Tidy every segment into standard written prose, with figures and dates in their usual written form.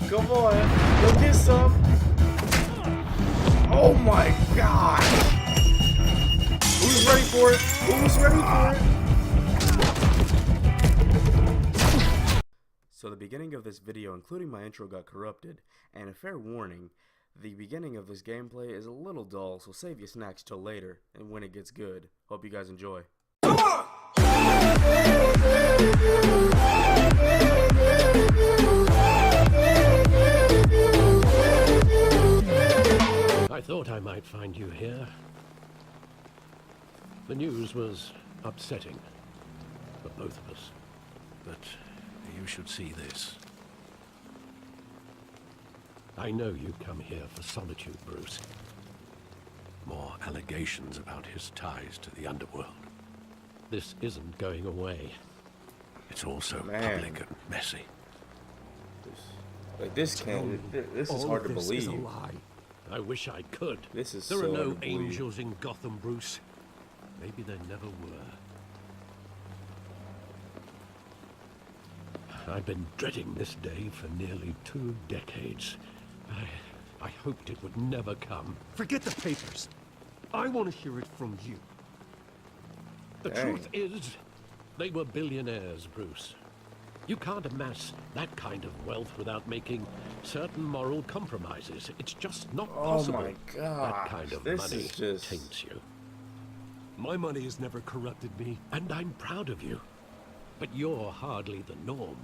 Come on. Go get some. Oh my god. Who's ready for it? Who's ready for it? So the beginning of this video, including my intro, got corrupted, and a fair warning, the beginning of this gameplay is a little dull, so save your snacks till later, and when it gets good. Hope you guys enjoy. Come on! I thought I might find you here. The news was upsetting for both of us. But you should see this. I know you come here for solitude, Bruce. More allegations about his ties to the underworld. This isn't going away. It's also public and messy. This is hard to believe. Is a lie. I wish I could. This is there so are no hard to believe. angels in Gotham, Bruce. Maybe there never were. I've been dreading this day for nearly 2 decades. I hoped it would never come. Forget the papers. I want to hear it from you. The truth is, they were billionaires, Bruce. You can't amass that kind of wealth without making certain moral compromises. It's just not possible. Oh my god. That kind of money taints you. My money has never corrupted me. And I'm proud of you. But you're hardly the norm.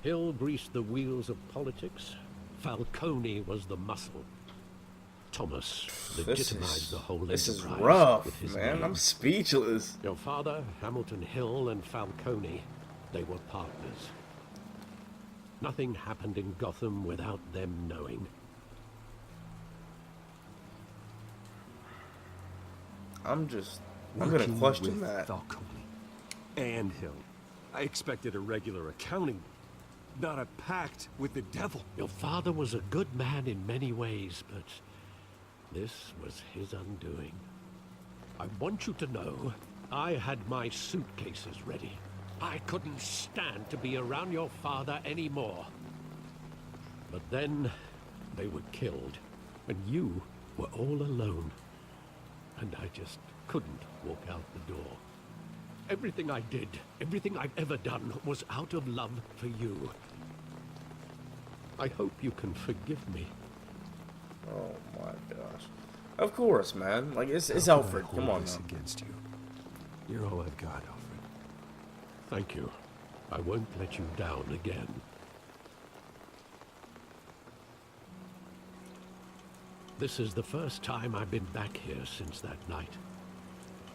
Hill greased the wheels of politics. Falcone was the muscle. Thomas legitimized the whole enterprise. This is rough, with his man. name. I'm speechless. Your father, Hamilton Hill, and Falcone, they were partners. Nothing happened in Gotham without them knowing. I'm gonna question that. Falcone and Hill. I expected a regular accounting, not a pact with the devil. Your father was a good man in many ways, but this was his undoing. I want you to know, I had my suitcases ready. I couldn't stand to be around your father anymore. But then, they were killed, and you were all alone. And I just couldn't walk out the door. Everything I did, everything I've ever done, was out of love for you. I hope you can forgive me. Oh my gosh. Of course, man. Like, it's Alfred. Come on now. Against you. You're all I've got, Alfred. Thank you. I won't let you down again. This is the first time I've been back here since that night.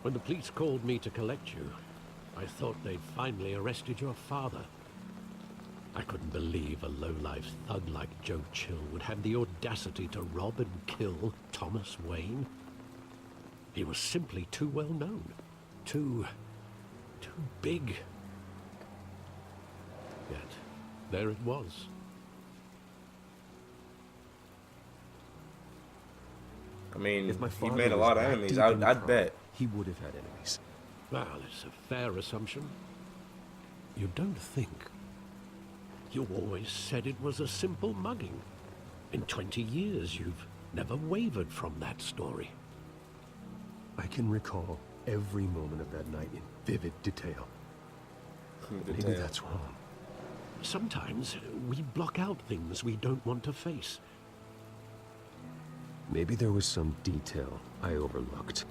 When the police called me to collect you, I thought they'd finally arrested your father. I couldn't believe a low-life thug like Joe Chill would have the audacity to rob and kill Thomas Wayne. He was simply too well known. Too big. Yet, there it was. I mean, If my he father made a was lot of that enemies. deep in the I'd crime, bet. he would have had enemies. Well, it's a fair assumption. You don't think. You always said it was a simple mugging. In 20 years, you've never wavered from that story. I can recall every moment of that night in vivid detail. Maybe that's wrong. Sometimes we block out things we don't want to face. Maybe there was some detail I overlooked.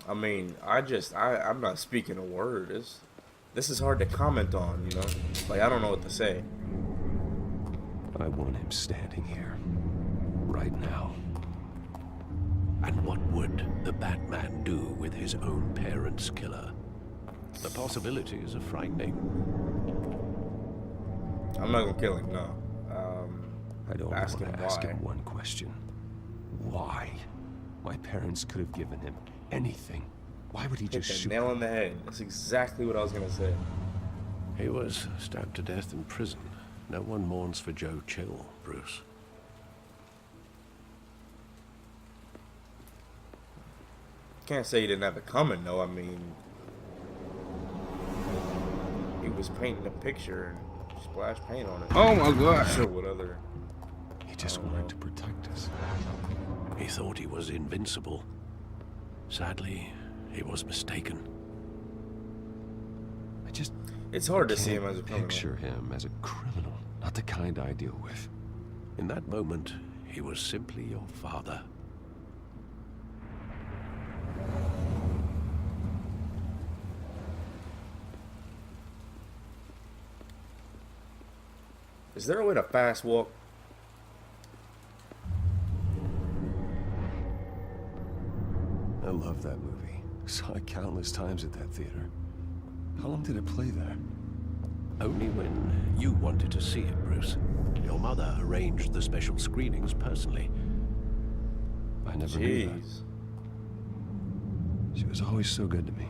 I mean, I'm not speaking a word. This is hard to comment on, you know? Like, I don't know what to say. I want him standing here, right now. And what would the Batman do with his own parents' killer? The possibilities are frightening. I'm not gonna kill him, no. I don't ask want to him ask why. him one question. Why? My parents could have given him anything. Why would he Hit just the shoot nail on the head. That's exactly what I was gonna say. He was stabbed to death in prison. No one mourns for Joe Chill, Bruce. Can't say he didn't have it coming, though. I mean, he was painting a picture and splashed paint on it. Oh my God! Sure, what other? He just wanted to protect us. He thought he was invincible. Sadly, he was mistaken. It's hard to see him as a criminal. Picture him as a criminal, not the kind I deal with. In that moment, he was simply your father. Is there a way to fast walk? I love that movie. Saw it countless times at that theater. How long did it play there? Only when you wanted to see it, Bruce. Your mother arranged the special screenings personally. I never knew that. Jeez. She was always so good to me.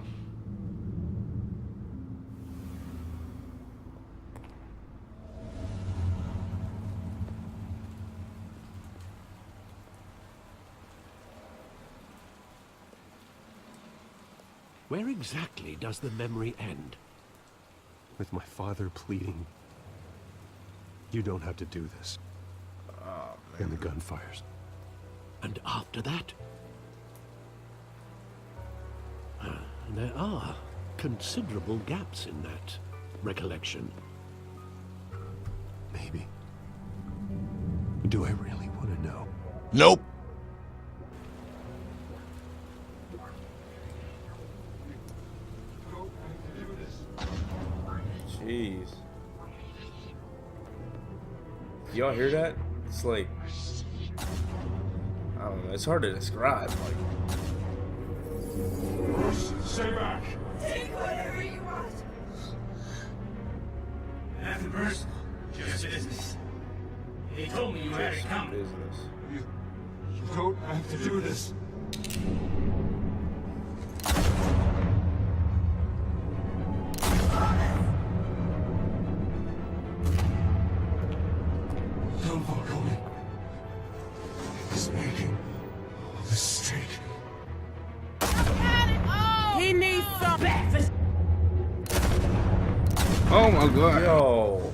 Where exactly does the memory end? With my father pleading, "You don't have to do this." Oh, man. And the gun fires. And after that? There are considerable gaps in that recollection. Maybe. Do I really want to know? Nope. Jeez. Y'all hear that? It's like, I don't know. It's hard to describe. Like, Stay back. Take whatever you want. Nothing personal, just business. He told me you had it just coming. business. You don't have to do this. Don't follow me. He's making a mistake. He needs some breakfast. Oh my God! Yo.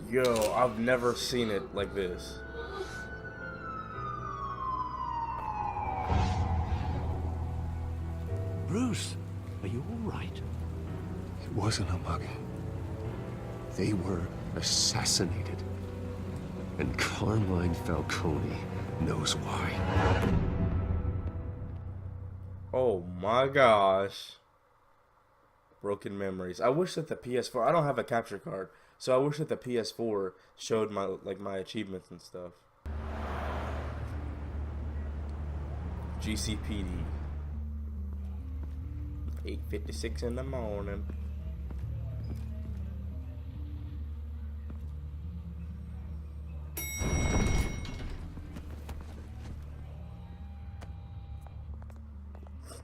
Yo, I've never seen it like this. Bruce, are you all right? It wasn't a mug. They were assassinated. And Carmine Falcone knows why. Oh my gosh. Broken memories. I wish that the PS4, I don't have a capture card, so I wish that the PS4 showed my my achievements and stuff. GCPD. 8:56 in the morning.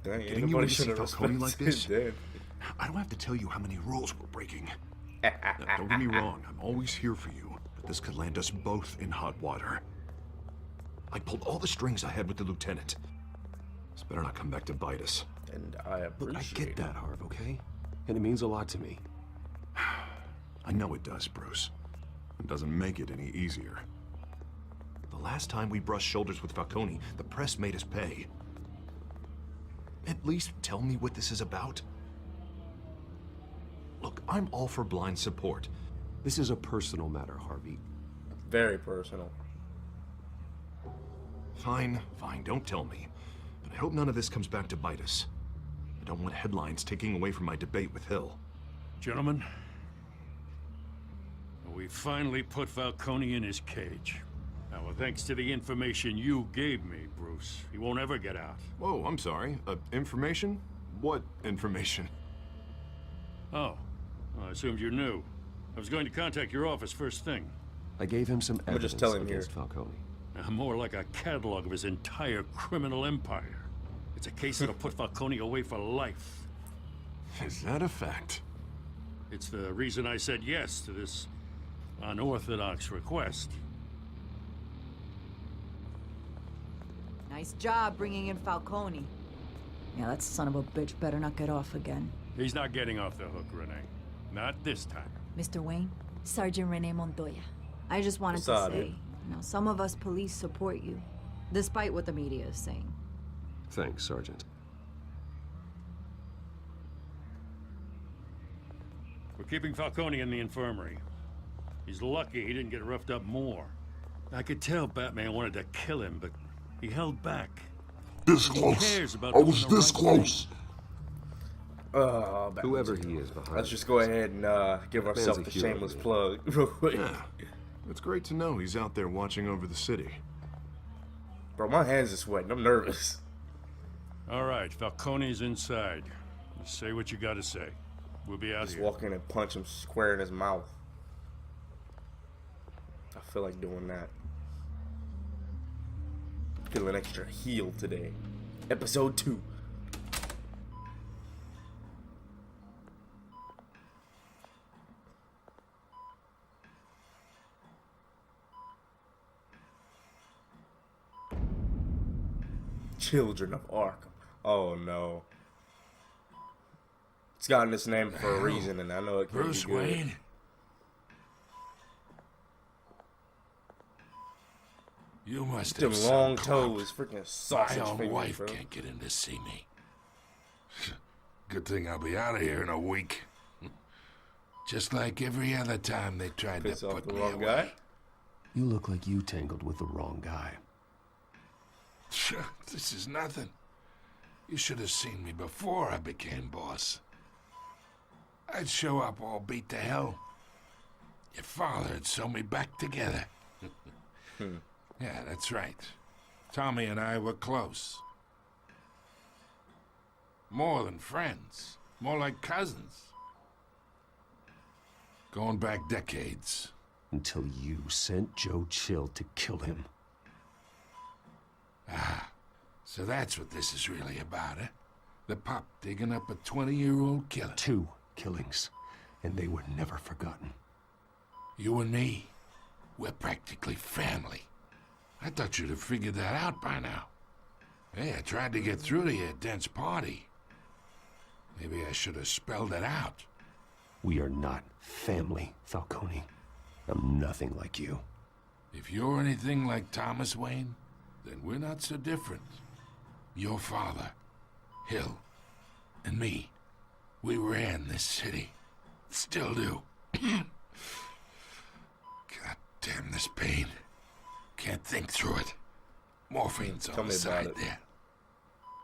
Dang, Getting you anybody in to see should have Falcone like respected this? dead. I don't have to tell you how many rules we're breaking. Now, don't get me wrong, I'm always here for you, but this could land us both in hot water. I pulled all the strings I had with the lieutenant. This better not come back to bite us. And I Look, I appreciate get that, Harv, okay? And it means a lot to me. I know it does, Bruce. It doesn't make it any easier. The last time we brushed shoulders with Falcone, the press made us pay. At least tell me what this is about. Look, I'm all for blind support. This is a personal matter, Harvey. Very personal. Fine, fine, don't tell me. But I hope none of this comes back to bite us. I don't want headlines taking away from my debate with Hill. Gentlemen, we finally put Falcone in his cage. Now, thanks to the information you gave me, Bruce, he won't ever get out. Whoa, I'm sorry. Information? What information? Oh, well, I assumed you knew. I was going to contact your office first thing. I gave him some I'ma evidence just tell him against here. Falcone. More like a catalog of his entire criminal empire. It's a case that'll put Falcone away for life. Is that a fact? It's the reason I said yes to this unorthodox request. Nice job bringing in Falcone. Yeah, that son of a bitch better not get off again. He's not getting off the hook, Renee. Not this time. Mr. Wayne, Sergeant Renee Montoya. I just wanted What's to up, say, dude? some of us police support you, despite what the media is saying. Thanks, Sergeant. We're keeping Falcone in the infirmary. He's lucky he didn't get roughed up more. I could tell Batman wanted to kill him, but he held back. This He close. cares about I was doing the this right close. Batman's Whoever a he hero. is behind Let's just go ahead and give Batman's ourselves a the hero, shameless man. plug real quick. Yeah. It's great to know he's out there watching over the city. Bro, my hands are sweating. I'm nervous. All right, Falcone's inside. Just say what you gotta say. We'll be out Just here. walk in and punch him square in his mouth. I feel like doing that. Feeling extra healed today. Episode 2. Children of Arkham. Oh no. It's gotten this name for a reason, and I know it can't Bruce be good. Wayne? You must Them have long some clout. toes, freaking My sausage own fingers, wife bro. can't get in to see me. Good thing I'll be out of here in a week. Just like every other time they tried Piss to off put the me wrong away. guy. You look like you tangled with the wrong guy. This is nothing. You should have seen me before I became boss. I'd show up all beat to hell. Your father'd sew me back together. Yeah, that's right. Tommy and I were close. More than friends. More like cousins. Going back decades. Until you sent Joe Chill to kill him. So that's what this is really about, eh? The pup digging up a 20-year-old killer. 2 killings, and they were never forgotten. You and me, we're practically family. I thought you'd have figured that out by now. Hey, I tried to get through to your dense party. Maybe I should have spelled it out. We are not family, Falcone. I'm nothing like you. If you're anything like Thomas Wayne, then we're not so different. Your father, Hill, and me, we ran this city. Still do. God damn this pain. Can't think through it. Morphine's Tell on me the about side it. there.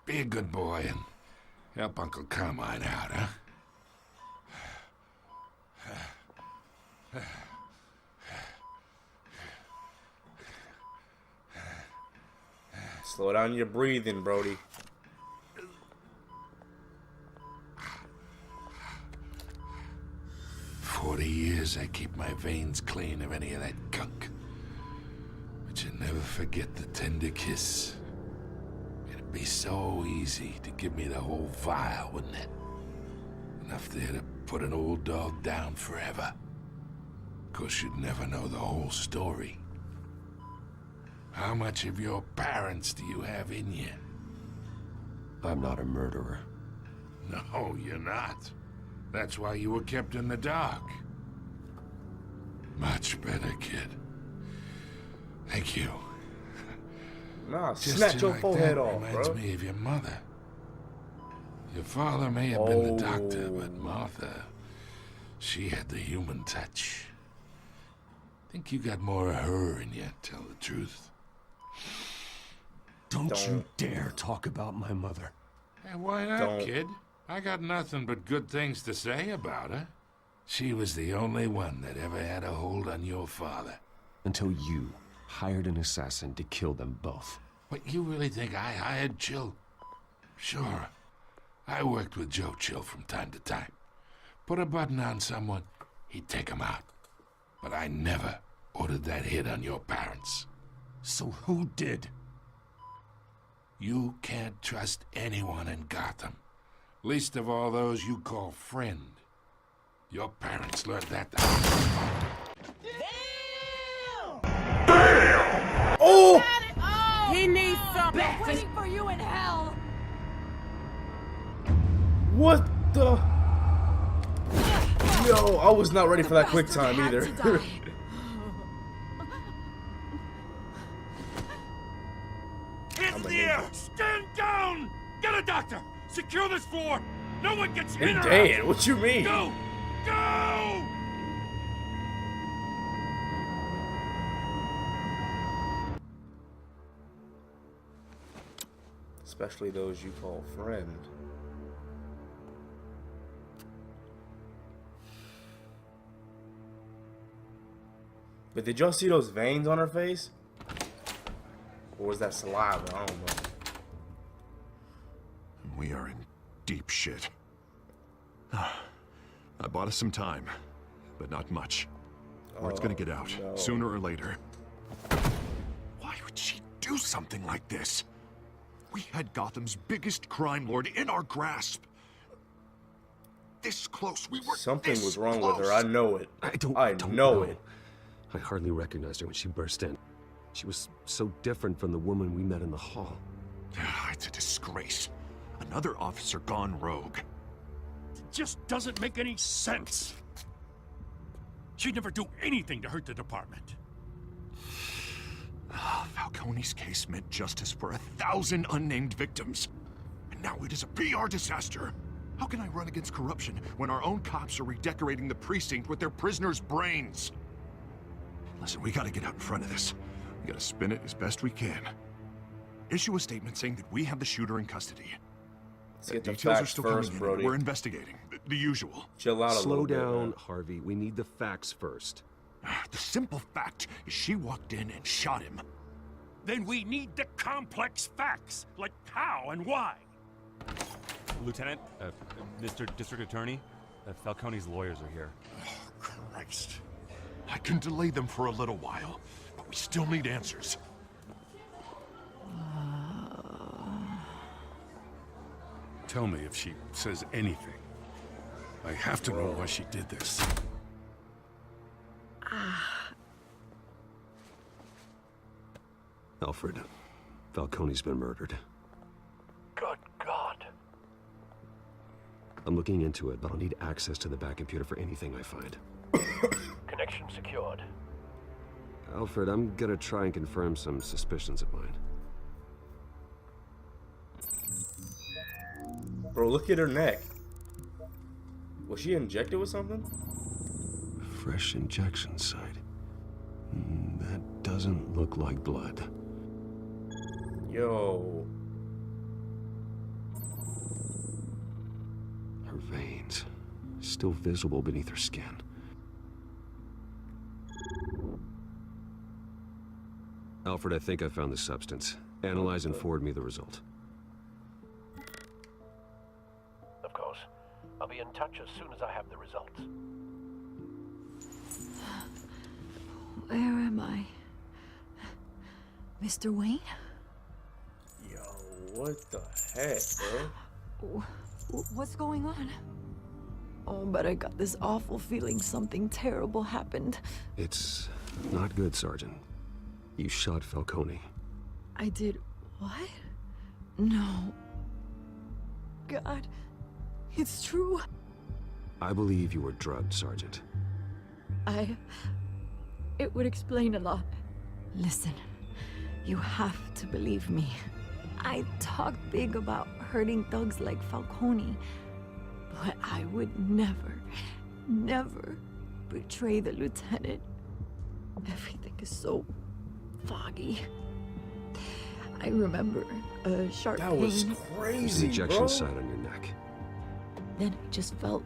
Be a good boy and help Uncle Carmine out, huh? Slow down your breathing, Brody. "40 years I keep my veins clean of any of that gunk. But you never forget the tender kiss. It'd be so easy to give me the whole vial, wouldn't it? Enough there to put an old dog down forever. 'Course you'd never know the whole story. How much of your parents do you have in you? I'm not a murderer. No, you're not. That's why you were kept in the dark. Much better, kid. Thank you. Nah, Just snatch your like forehead that off, reminds bro. me of your mother. Your father may have been the doctor, Oh. but Martha, she had the human touch. Think you got more of her in you, tell the truth. Don't you dare talk about my mother. Hey, why not, Don't. kid? I got nothing but good things to say about her. She was the only one that ever had a hold on your father. Until you hired an assassin to kill them both. What, you really think I hired Chill? Sure. I worked with Joe Chill from time to time. Put a button on someone, he'd take him out. But I never ordered that hit on your parents. So who did? You can't trust anyone in Gotham. Least of all those you call friend. Your parents learned that. Oh! He needs some waiting for you in hell. What the? Yo, I was not ready for that quick time either. Hands in the air! Stand down! Get a doctor! Secure this floor! No one gets in or Dang, out! what you mean? Go! Go! Especially those you call friend. But did y'all see those veins on her face? Or was that saliva? I don't know. We are in deep shit. I bought us some time, but not much. Word's gonna get out, no. sooner or later. Why would she do something like this? We had Gotham's biggest crime lord in our grasp. This close, we were Something this was wrong close. with her. I know it. I don't know know it. I hardly recognized her when she burst in. She was so different from the woman we met in the hall. It's a disgrace. Another officer gone rogue. It just doesn't make any sense. She'd never do anything to hurt the department. Falcone's case meant justice for 1,000 unnamed victims. And now it is a PR disaster. How can I run against corruption when our own cops are redecorating the precinct with their prisoners' brains? Listen, we gotta get out in front of this. We gotta spin it as best we can. Issue a statement saying that we have the shooter in custody. Let's get the Details are facts still first, coming in. Brody. We're investigating. The usual. Chill out a Slow little bit, down, man. Harvey. We need the facts first. The simple fact is she walked in and shot him. Then we need the complex facts, like how and why. Lieutenant, Mr. District Attorney, Falcone's lawyers are here. Oh, Christ. I can delay them for a little while, but we still need answers. Tell me if she says anything. I have to know why she did this. Alfred, Falcone's been murdered. Good God. I'm looking into it, but I'll need access to the back computer for anything I find. Connection secured. Alfred, I'm gonna try and confirm some suspicions of mine. Bro, look at her neck. Was she injected with something? Fresh injection site. That doesn't look like blood. Yo. Her veins, still visible beneath her skin. Alfred, I think I found the substance. Analyze and forward me the result. Of course. I'll be in touch as soon as I have the results. Where am I? Mr. Wayne? Yo, what the heck, bro? What's going on? Oh, but I got this awful feeling something terrible happened. It's not good, Sergeant. You shot Falcone. I did what? No. God, it's true. I believe you were drugged, Sergeant. It would explain a lot. Listen, you have to believe me. I talked big about hurting thugs like Falcone, but I would never betray the lieutenant. Everything is so foggy. I remember a sharp That pain. was There's crazy, an ejection bro. site on your neck. Then it just felt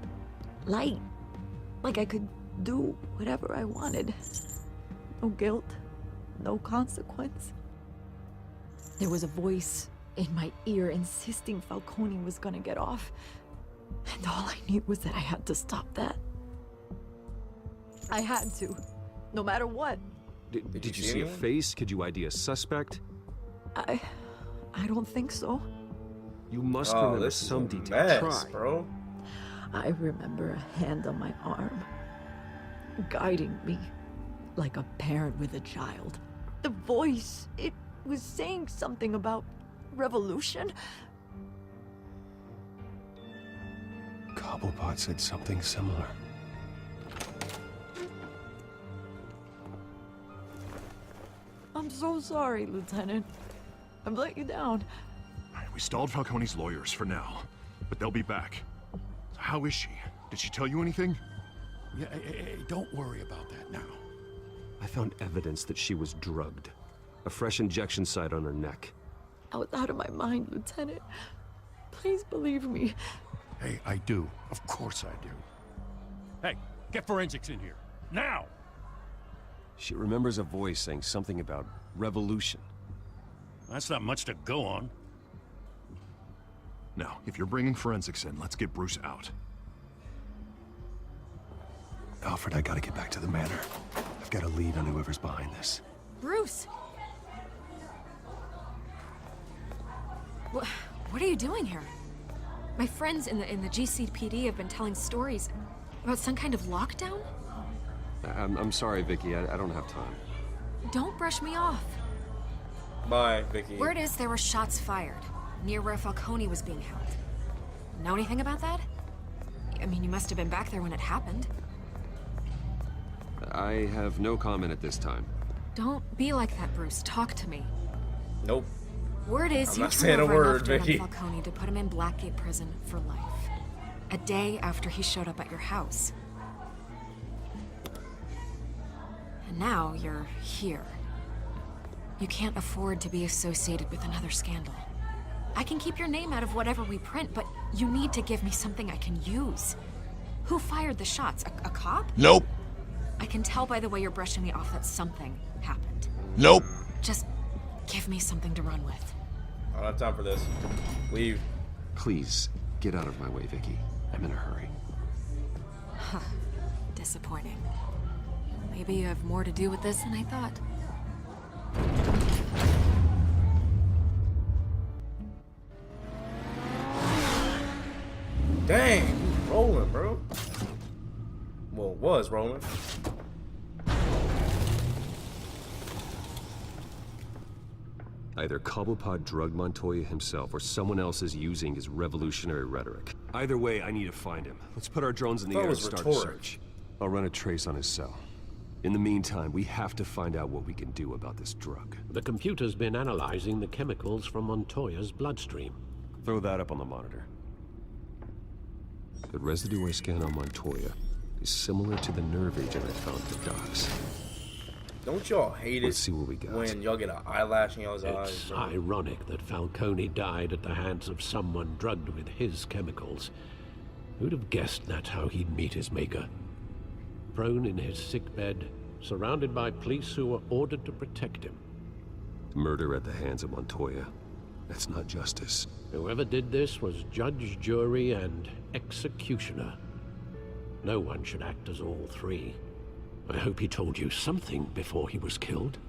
light. Like I could do whatever I wanted. No guilt, no consequence. There was a voice in my ear insisting Falcone was gonna get off. And all I knew was that I had to stop that. I had to, no matter what. Did you see a face? Could you ID a suspect? I don't think so. You must remember some details. Mess, Try. bro. I remember a hand on my arm, guiding me like a parent with a child. The voice, it was saying something about revolution. Cobblepot said something similar. I'm so sorry, Lieutenant. I've let you down. We stalled Falcone's lawyers for now, but they'll be back. How is she? Did she tell you anything? Yeah, hey, don't worry about that now. I found evidence that she was drugged. A fresh injection site on her neck. I was out of my mind, Lieutenant. Please believe me. Hey, I do. Of course I do. Hey, get forensics in here. Now! She remembers a voice saying something about revolution. That's not much to go on. Now, if you're bringing forensics in, let's get Bruce out. Alfred, I gotta get back to the manor. I've got a lead on whoever's behind this. Bruce! What are you doing here? My friends in the GCPD have been telling stories about some kind of lockdown? I'm sorry, Vicky. I don't have time. Don't brush me off. Bye, Vicky. Word is there were shots fired near where Falcone was being held. Know anything about that? I mean, you must have been back there when it happened. I have no comment at this time. Don't be like that, Bruce. Talk to me. Nope. Word is I'm you not turned saying a over word, enough dirt Vicky. on Falcone to put him in Blackgate Prison for life. A day after he showed up at your house. And now you're here. You can't afford to be associated with another scandal. I can keep your name out of whatever we print, but you need to give me something I can use. Who fired the shots? A cop? Nope. I can tell by the way you're brushing me off that something happened. Nope. Just give me something to run with. I don't have time for this. Leave. Please, get out of my way, Vicky. I'm in a hurry. Huh. Disappointing. Maybe you have more to do with this than I thought. Dang, he's rolling, bro. Well, was rolling. Either Cobblepot drugged Montoya himself, or someone else is using his revolutionary rhetoric. Either way, I need to find him. Let's put our drones in the That air and was start a rhetoric. search. I'll run a trace on his cell. In the meantime, we have to find out what we can do about this drug. The computer's been analyzing the chemicals from Montoya's bloodstream. Throw that up on the monitor. The residue I scan on Montoya is similar to the nerve agent I found at the docks. Don't y'all hate it Let's see what we got. when y'all get an eyelash in y'all's eyes? It's bro? ironic that Falcone died at the hands of someone drugged with his chemicals. Who'd have guessed that's how he'd meet his maker? Prone in his sickbed, surrounded by police who were ordered to protect him. Murder at the hands of Montoya. That's not justice. Whoever did this was judge, jury, and executioner. No one should act as all three. I hope he told you something before he was killed.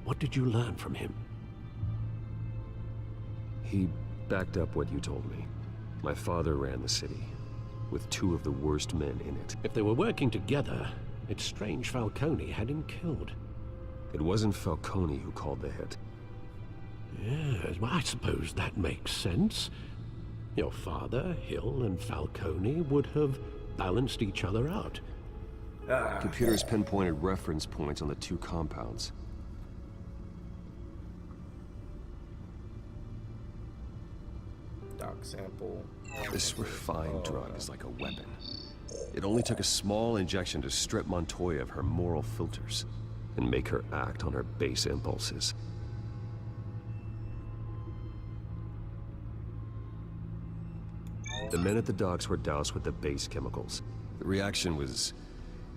What did you learn from him? He backed up what you told me. My father ran the city, with two of the worst men in it. If they were working together, it's strange Falcone had him killed. It wasn't Falcone who called the hit. Yes, well, I suppose that makes sense. Your father, Hill, and Falcone would have balanced each other out. Computers pinpointed reference points on the two compounds. Doc sample. This refined drug is like a weapon. It only took a small injection to strip Montoya of her moral filters and make her act on her base impulses. The men at the docks were doused with the base chemicals. The reaction was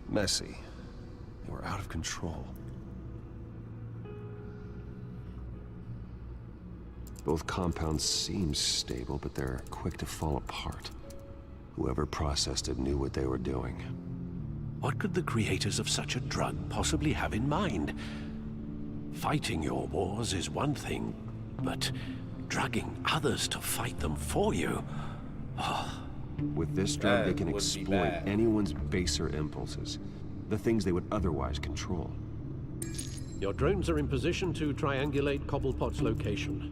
messy. They were out of control. Both compounds seem stable, but they're quick to fall apart. Whoever processed it knew what they were doing. What could the creators of such a drug possibly have in mind? Fighting your wars is one thing, but drugging others to fight them for you? Oh. With this drug, they can would be exploit bad. anyone's baser impulses. The things they would otherwise control. Your drones are in position to triangulate Cobblepot's location.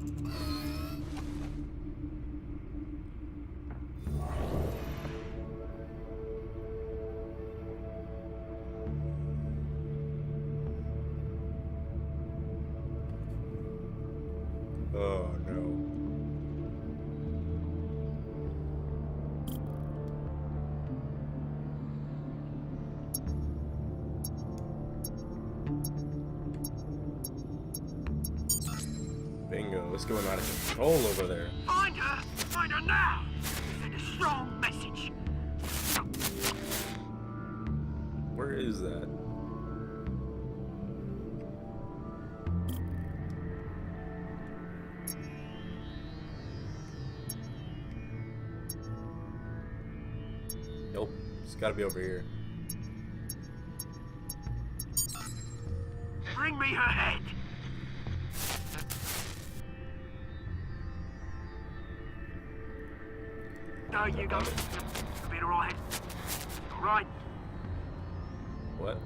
Oh no. Bingo, what's going on in control over there? Find her! Find her now! Send a strong message! Where is that? Nope, it's gotta be over here. Bring me her head! There you go. You'll be alright. Alright. What?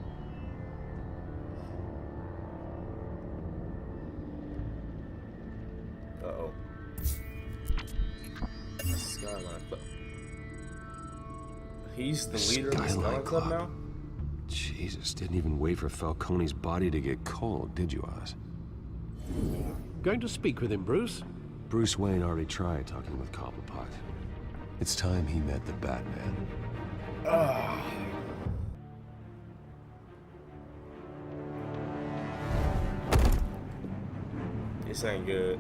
Uh-oh. Skyline Club. He's the leader of the Skyline Club now? Jesus, didn't even wait for Falcone's body to get cold, did you, Oz? Going to speak with him, Bruce? Bruce Wayne already tried talking with Cobblepot. It's time he met the Batman. This ain't good.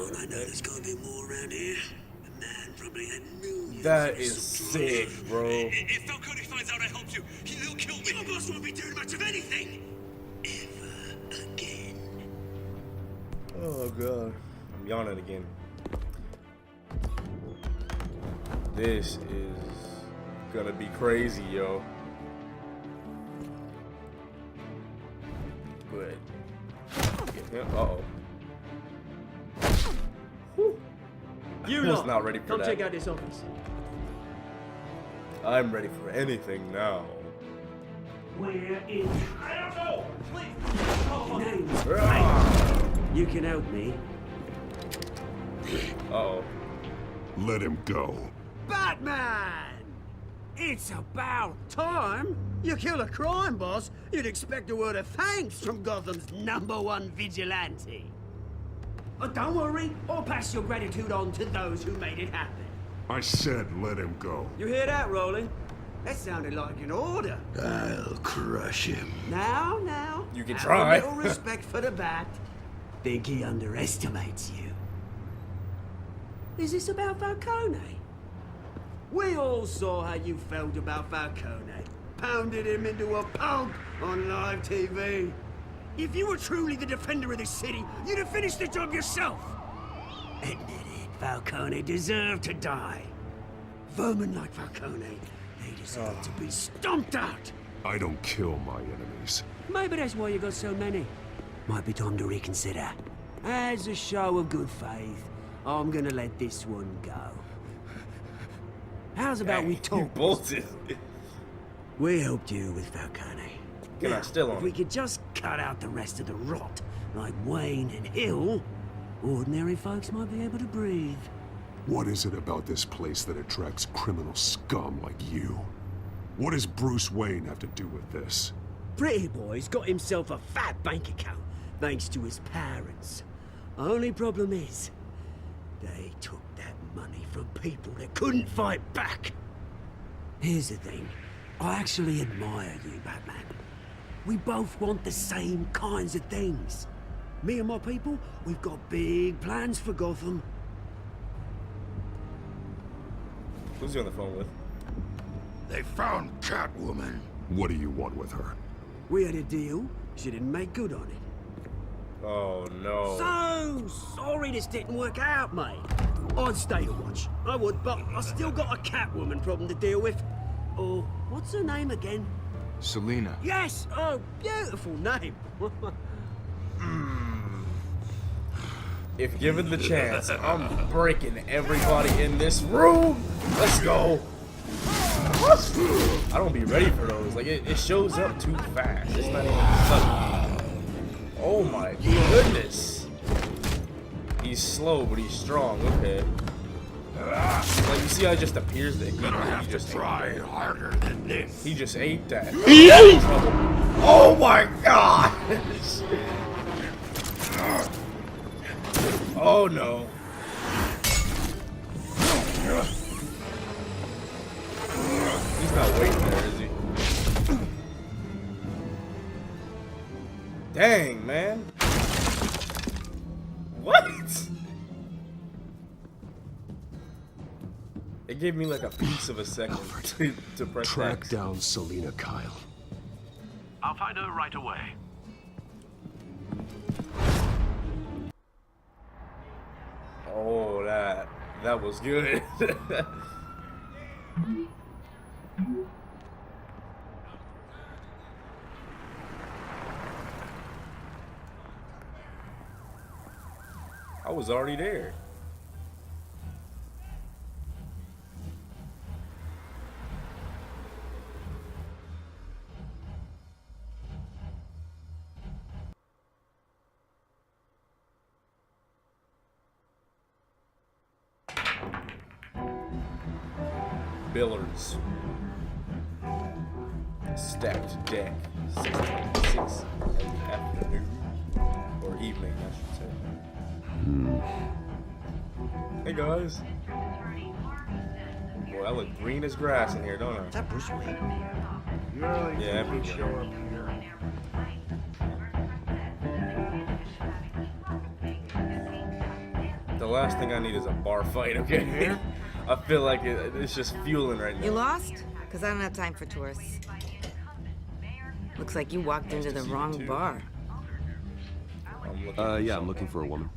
I know there's gonna be more around here. The man probably had millions. That is sick, bro. If Falcone finds out I helped you, he'll kill me. Your boss won't be doing much of anything. Ever again. Oh god. I'm yawning again. This is gonna be crazy, yo. Good. Uh-oh. You I was lot, not ready for come that. check out this office. I'm ready for anything now. Where is... I don't know! Please! You can help me. Uh-oh. Let him go. Batman! It's about time. You kill a crime boss, you'd expect a word of thanks from Gotham's #1 vigilante. But don't worry, I'll pass your gratitude on to those who made it happen. I said let him go. You hear that, Roland? That sounded like an order. I'll crush him. Now. You can have try. a little respect for the Bat. Think he underestimates you. Is this about Falcone? We all saw how you felt about Falcone. Pounded him into a pulp on live TV. If you were truly the defender of this city, you'd have finished the job yourself. Admit it, Falcone deserved to die. Vermin like Falcone, they deserve to be stomped out. I don't kill my enemies. Maybe that's why you got so many. Might be time to reconsider. As a show of good faith, I'm gonna let this one go. How's about we talk? You bolted. We helped you with Falcone. Can I still on? If we could just cut out the rest of the rot, like Wayne and Hill, ordinary folks might be able to breathe. What is it about this place that attracts criminal scum like you? What does Bruce Wayne have to do with this? Pretty Boy's got himself a fat bank account, thanks to his parents. Only problem is, they took that money from people that couldn't fight back. Here's the thing. I actually admire you, Batman. We both want the same kinds of things. Me and my people, we've got big plans for Gotham. Who's he on the phone with? They found Catwoman. What do you want with her? We had a deal. She didn't make good on it. Oh no. So sorry this didn't work out, mate. I'd stay to watch. I would, but I still got a Catwoman problem to deal with. Oh, what's her name again? Selina. Yes! Oh, beautiful name. If given the chance, I'm breaking everybody in this room. Let's go. I don't be ready for those. Like, it shows up too fast. It's not even sudden. Oh my goodness. He's slow, but he's strong. Okay. Like, you see how it just appears that he just try harder than this. He just ate that. Oh my god. Oh no. He's not waiting there, is he? Dang, man. What? It gave me like a piece of a second to press Track X. down Selina Kyle. I'll find her right away. Oh, that was good. I was already there. Billards. Stacked deck. 6:26 in the afternoon. Or evening, I should say. Hey guys. Boy, I look green as grass in here, don't I? Is that Bruce Wayne? Yeah, Bruce show up here. The last thing I need is a bar fight, okay? I feel like it's just fueling right now. You lost? Because I don't have time for tourists. Looks like you walked into the wrong bar. Yeah, I'm looking for a woman.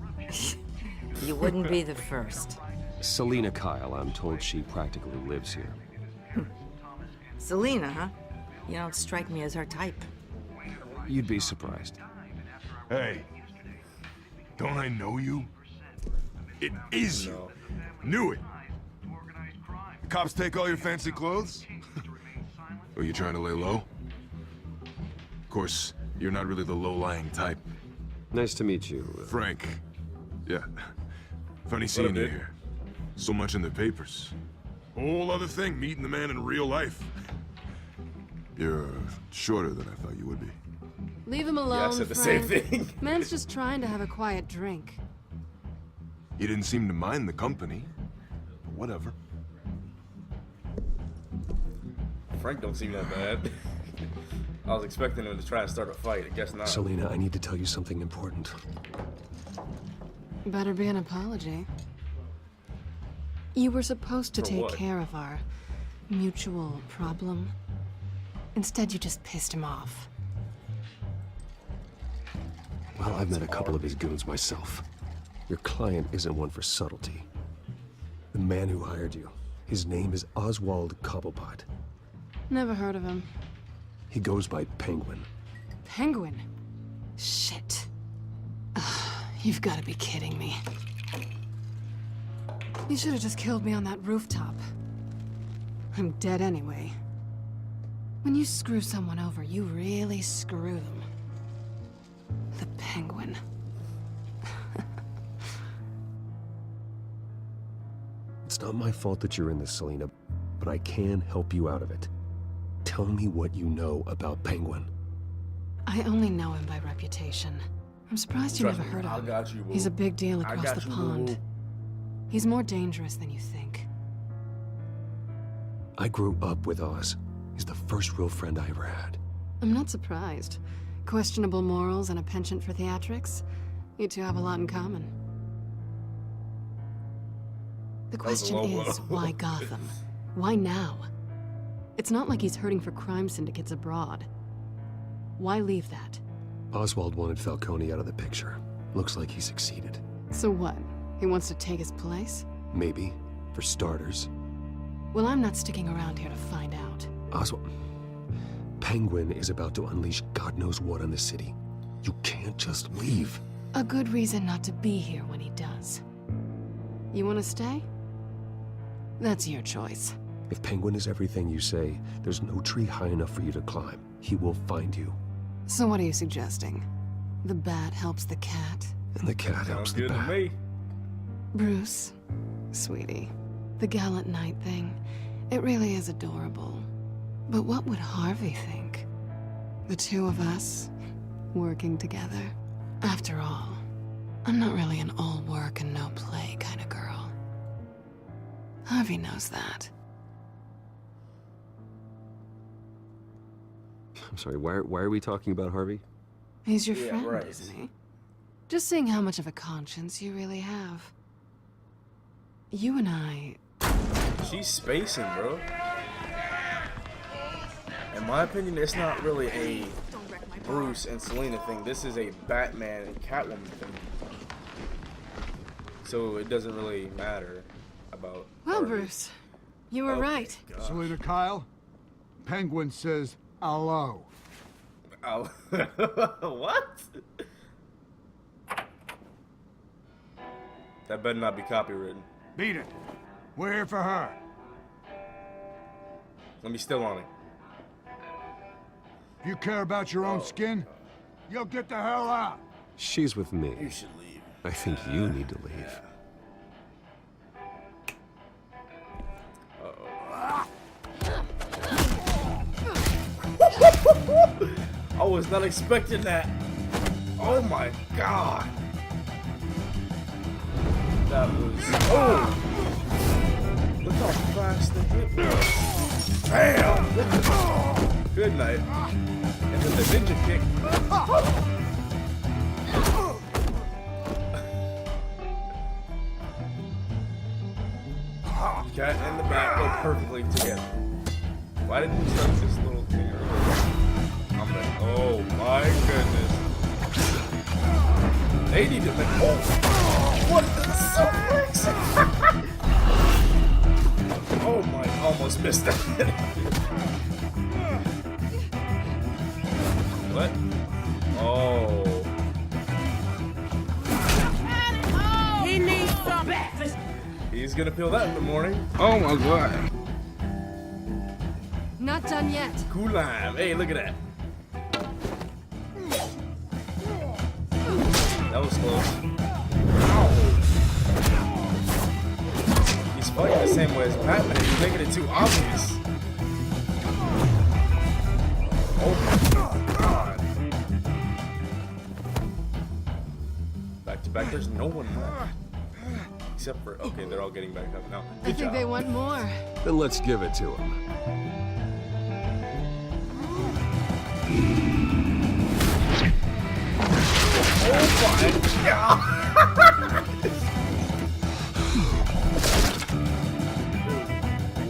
You wouldn't be the first. Selina Kyle, I'm told she practically lives here. Selina, huh? You don't strike me as her type. You'd be surprised. Hey, don't I know you? It is you. Knew it. The cops take all your fancy clothes? Are you trying to lay low? Of course, you're not really the low-lying type. Nice to meet you. Frank. Yeah. Funny seeing you here. So much in the papers. Whole other thing, meeting the man in real life. You're shorter than I thought you would be. Leave him alone, Yeah, I said the same Frank. thing. Man's just trying to have a quiet drink. You didn't seem to mind the company. Whatever. Frank don't seem that bad. I was expecting him to try and start a fight. I guess not. Selina, I need to tell you something important. Better be an apology. You were supposed to For take what? care of our mutual problem. Instead, you just pissed him off. Well, I've met a couple of his goons myself. Your client isn't one for subtlety. The man who hired you, his name is Oswald Cobblepot. Never heard of him. He goes by Penguin. Penguin? Shit. Ugh, you've got to be kidding me. You should have just killed me on that rooftop. I'm dead anyway. When you screw someone over, you really screw them. The Penguin. It's not my fault that you're in this, Selina, but I can help you out of it. Tell me what you know about Penguin. I only know him by reputation. I'm surprised you Trust never me, heard of I him. got you, boo. He's a big deal I across got the you, pond. boo. He's more dangerous than you think. I grew up with Oz. He's the first real friend I ever had. I'm not surprised. Questionable morals and a penchant for theatrics. You two have a lot in common. The That was a question low is, blow. why Gotham? Why now? It's not like he's hurting for crime syndicates abroad. Why leave that? Oswald wanted Falcone out of the picture. Looks like he succeeded. So what? He wants to take his place? Maybe, for starters. Well, I'm not sticking around here to find out. Oswald... Penguin is about to unleash God knows what on the city. You can't just leave. A good reason not to be here when he does. You want to stay? That's your choice. If Penguin is everything you say, there's no tree high enough for you to climb. He will find you. So what are you suggesting? The bat helps the cat? And the cat helps the bat. Me. Bruce, sweetie, the gallant knight thing, it really is adorable. But what would Harvey think? The two of us, working together? After all, I'm not really an all work and no play kind of girl. Harvey knows that. I'm sorry, why are we talking about Harvey? He's your friend, isn't he? Just seeing how much of a conscience you really have. You and I... She's spacing, bro. In my opinion, it's not really a Bruce and Selena thing. This is a Batman and Catwoman thing. So it doesn't really matter about... Well, Harvey. Bruce, you were right. Selena Kyle, Penguin says hello. Oh. What? That better not be copywritten. Beat it. We're here for her. Let me still on it. If you care about your own skin, you'll get the hell out. She's with me. You should leave. I think you need to leave. I was not expecting that. Oh my god. That was... Oh! Look how fast the hit was. Bam! Good night. And then the ninja kick. Cat and the bat go perfectly together. Why didn't we start this little thing earlier? I'm like, oh my goodness. They need to make... Oh! What the suplex? Oh my, almost missed that. What? Oh. He needs some back. He's gonna feel that in the morning. Oh my god. Not done yet. Cool lime. Hey, look at that. That was close. He's fighting the same way as Batman. He's making it too obvious. Oh my god. Back to back, there's no one left. Except for, okay, they're all getting back up now. I think they want more. Then let's give it to him. Oh my god!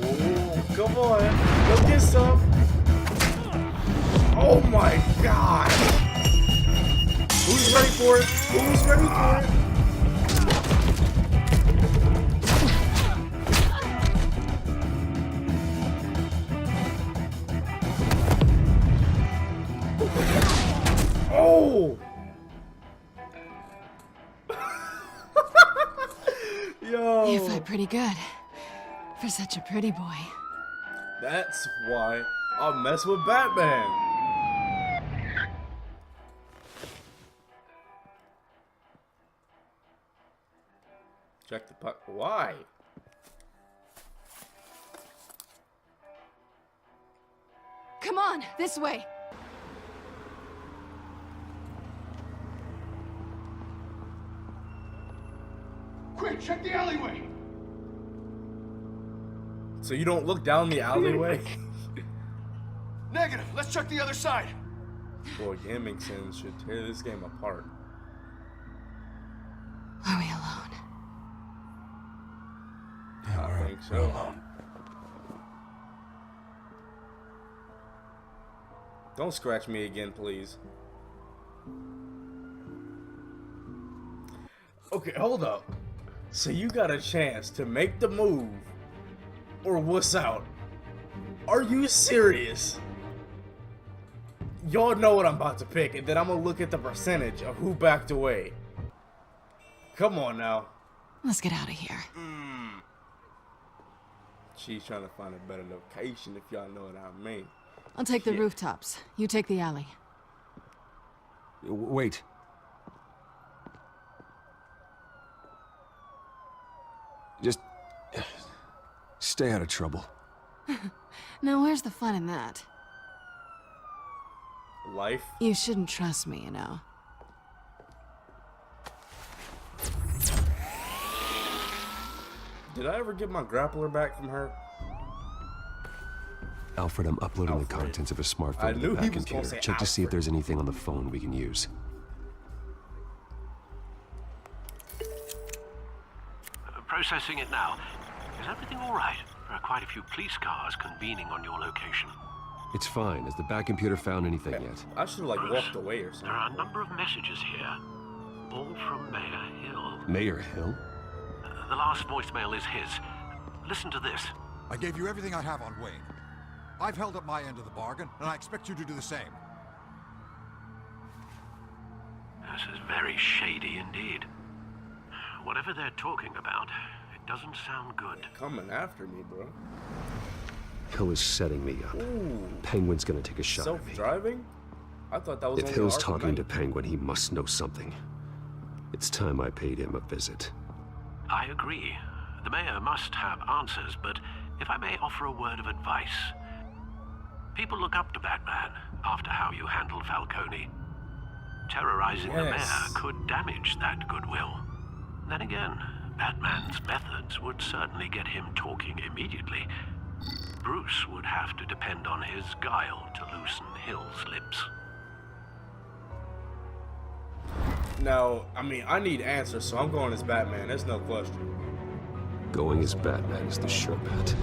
Oh, come on, go get some. Oh my god! Who's ready for it? Who's ready for it? Oh! Yo! You fight pretty good. For such a pretty boy. That's why I'll mess with Batman. Check the puck. Why? Come on, this way. Quick, check the alleyway. So you don't look down the alleyway? Negative. Let's check the other side. Boy, Gamington should tear this game apart. Are we alone? I think so. Don't scratch me again, please. Okay, hold up. So you got a chance to make the move or wuss out. Are you serious? Y'all know what I'm about to pick, and then I'm gonna look at the percentage of who backed away. Come on now. Let's get out of here. She's trying to find a better location, if y'all know what I mean. I'll take the rooftops. You take the alley. Wait. Just stay out of trouble. Now, where's the fun in that? Life? You shouldn't trust me, you know. Did I ever get my grappler back from her? Alfred, I'm uploading the contents of a smartphone to the back computer. Check to see if there's anything on the phone we can use. Processing it now. Is everything all right? There are quite a few police cars convening on your location. It's fine. Has the back computer found anything yet? I should have, like, walked away or something. There are a number of messages here, all from Mayor Hill. Mayor Hill? The last voicemail is his. Listen to this. I gave you everything I have on Wayne. I've held up my end of the bargain, and I expect you to do the same. This is very shady indeed. Whatever they're talking about, it doesn't sound good. Coming after me, bro. Hill is setting me up. Ooh. Penguin's gonna take a shot at me. Self-driving? I thought that was If only Hill's Arkham talking Knight. to Penguin, he must know something. It's time I paid him a visit. I agree. The mayor must have answers, but if I may offer a word of advice. People look up to Batman after how you handled Falcone. Terrorizing the mayor could damage that goodwill. Then again, Batman's methods would certainly get him talking immediately. Bruce would have to depend on his guile to loosen Hill's lips. Now, I mean, I need answers, so I'm going as Batman. There's no question. Going as Batman is the sure bet.